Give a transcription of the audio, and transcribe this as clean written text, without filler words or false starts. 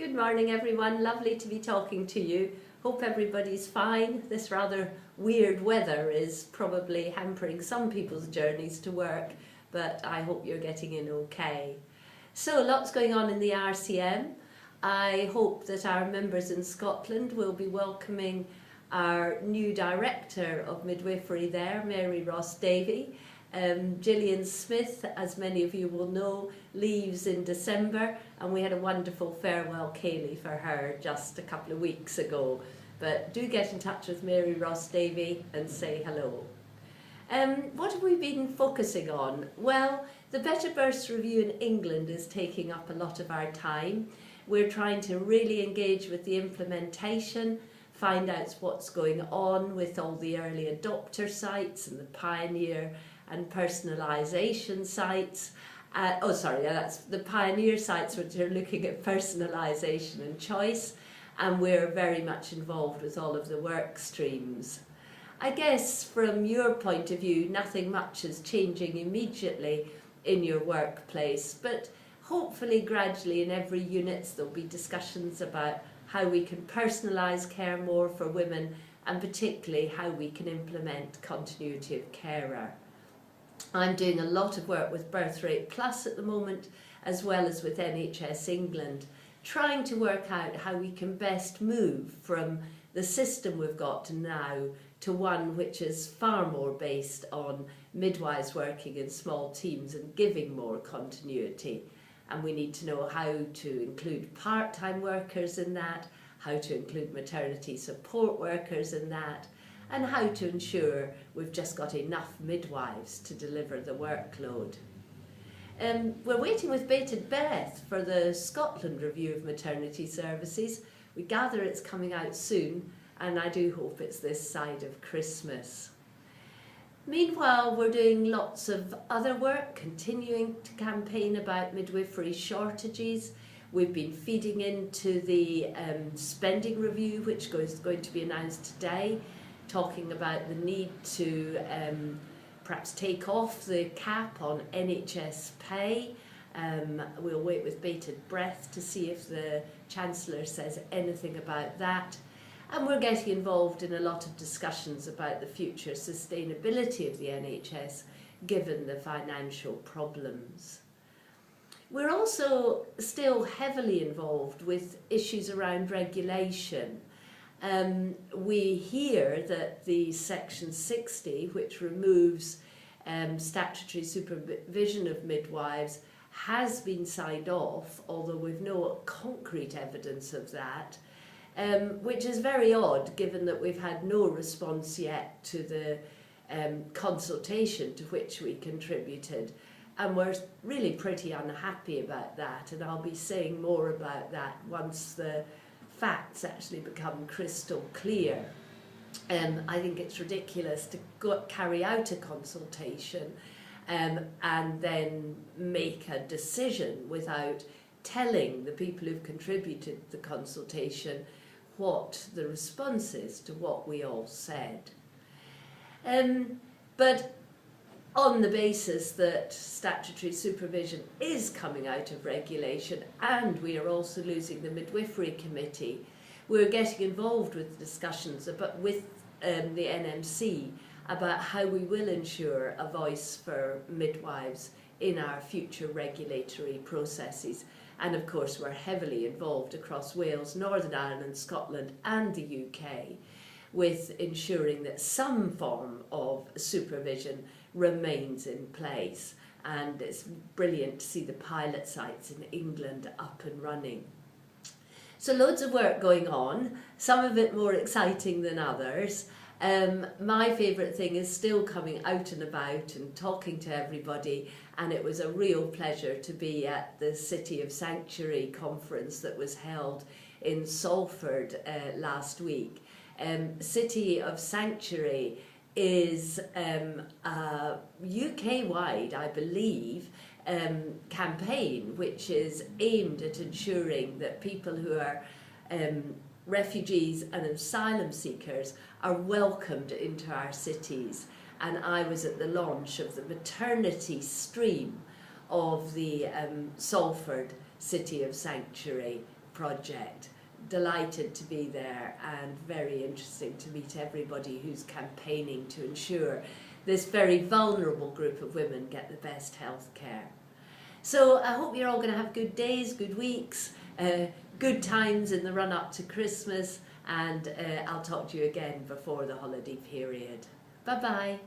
Good morning everyone, lovely to be talking to you. Hope everybody's fine. This rather weird weather is probably hampering some people's journeys to work, but I hope you're getting in okay. So lots going on in the RCM. I hope that our members in Scotland will be welcoming our new director of midwifery there, Mary Davey. Gillian Smith, as many of you will know, leaves in December, and we had a wonderful farewell ceilidh for her just a couple of weeks ago. But do get in touch with Mary Davey and say hello. What have we been focusing on? Well, the Better Births Review in England is taking up a lot of our time. We're trying to really engage with the implementation, find out what's going on with all the early adopter sites and the pioneer and personalisation sites. That's the pioneer sites which are looking at personalisation and choice, and we're very much involved with all of the work streams. I guess from your point of view, nothing much is changing immediately in your workplace, but hopefully gradually in every unit there'll be discussions about how we can personalise care more for women, and particularly how we can implement continuity of carer. I'm doing a lot of work with Birth Rate Plus at the moment, as well as with NHS England, trying to work out how we can best move from the system we've got now to one which is far more based on midwives working in small teams and giving more continuity. And we need to know how to include part-time workers in that, how to include maternity support workers in that, and how to ensure we've just got enough midwives to deliver the workload. We're waiting with bated breath for the Scotland review of maternity services. We gather it's coming out soon, and I do hope it's this side of Christmas. Meanwhile, we're doing lots of other work, continuing to campaign about midwifery shortages. We've been feeding into the spending review, which is going to be announced today, talking about the need to perhaps take off the cap on NHS pay. We'll wait with bated breath to see if the Chancellor says anything about that. And we're getting involved in a lot of discussions about the future sustainability of the NHS, given the financial problems. We're also still heavily involved with issues around regulation. We hear that the Section 60, which removes statutory supervision of midwives, has been signed off, although we've no concrete evidence of that, which is very odd given that we've had no response yet to the consultation to which we contributed. And we're really pretty unhappy about that, and I'll be saying more about that once the facts actually become crystal clear. I think it's ridiculous to carry out a consultation and then make a decision without telling the people who've contributed the consultation what the response is to what we all said. But on the basis that statutory supervision is coming out of regulation and we are also losing the midwifery committee, we're getting involved with discussions with the NMC about how we will ensure a voice for midwives in our future regulatory processes. And of course we're heavily involved across Wales, Northern Ireland, Scotland and the UK with ensuring that some form of supervision remains in place, and it's brilliant to see the pilot sites in England up and running. So loads of work going on, some of it more exciting than others. My favourite thing is still coming out and about and talking to everybody, and it was a real pleasure to be at the City of Sanctuary conference that was held in Salford last week. City of Sanctuary is a UK-wide, I believe, campaign which is aimed at ensuring that people who are refugees and asylum seekers are welcomed into our cities. And I was at the launch of the maternity stream of the Salford City of Sanctuary project. Delighted to be there, and very interesting to meet everybody who's campaigning to ensure this very vulnerable group of women get the best health care. So I hope you're all going to have good days, good weeks, good times in the run up to Christmas, and I'll talk to you again before the holiday period. Bye bye.